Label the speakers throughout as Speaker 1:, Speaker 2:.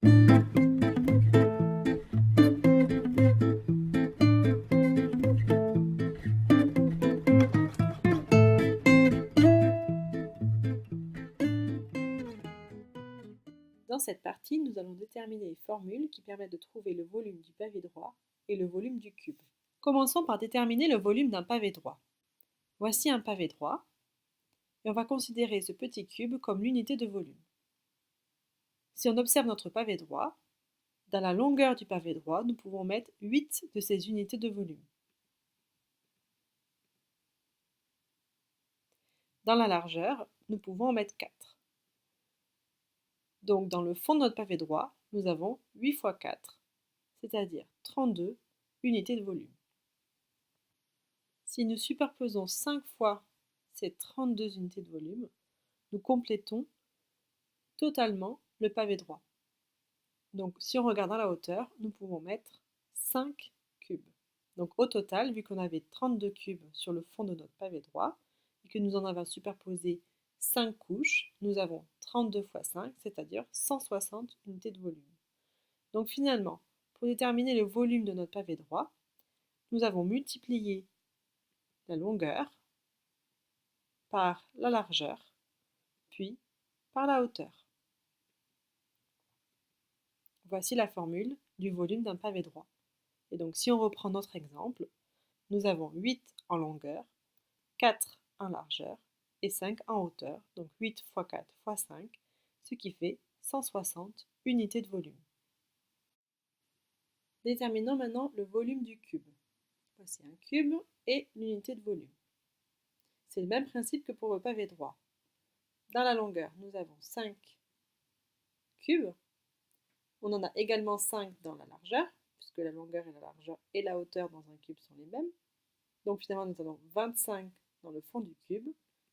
Speaker 1: Dans cette partie, nous allons déterminer les formules qui permettent de trouver le volume du pavé droit et le volume du cube. Commençons par déterminer le volume d'un pavé droit. Voici un pavé droit, et on va considérer ce petit cube comme l'unité de volume. Si on observe notre pavé droit, dans la longueur du pavé droit, nous pouvons mettre 8 de ces unités de volume. Dans la largeur, nous pouvons en mettre 4. Donc dans le fond de notre pavé droit, nous avons 8 fois 4, c'est-à-dire 32 unités de volume. Si nous superposons 5 fois ces 32 unités de volume, nous complétons totalement le pavé droit. Donc si on regarde dans la hauteur, nous pouvons mettre 5 cubes. Donc au total, vu qu'on avait 32 cubes sur le fond de notre pavé droit, et que nous en avons superposé 5 couches, nous avons 32 fois 5, c'est-à-dire 160 unités de volume. Donc finalement, pour déterminer le volume de notre pavé droit, nous avons multiplié la longueur par la largeur, puis par la hauteur. Voici la formule du volume d'un pavé droit. Et donc si on reprend notre exemple, nous avons 8 en longueur, 4 en largeur et 5 en hauteur, donc 8 fois 4 fois 5, ce qui fait 160 unités de volume. Déterminons maintenant le volume du cube. Voici un cube et l'unité de volume. C'est le même principe que pour le pavé droit. Dans la longueur, nous avons 5 cubes. On en a également 5 dans la largeur, puisque la longueur et la largeur et la hauteur dans un cube sont les mêmes. Donc finalement, nous avons 25 dans le fond du cube,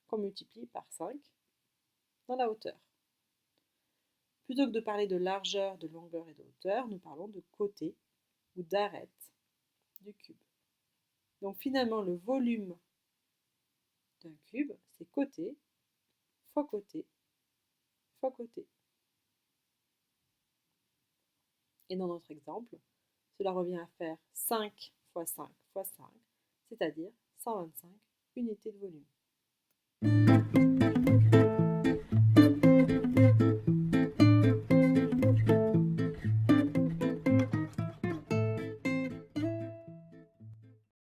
Speaker 1: qu'on multiplie par 5 dans la hauteur. Plutôt que de parler de largeur, de longueur et de hauteur, nous parlons de côté ou d'arête du cube. Donc finalement, le volume d'un cube, c'est côté fois côté fois côté. Et dans notre exemple, cela revient à faire 5 fois 5 fois 5, c'est-à-dire 125 unités de volume.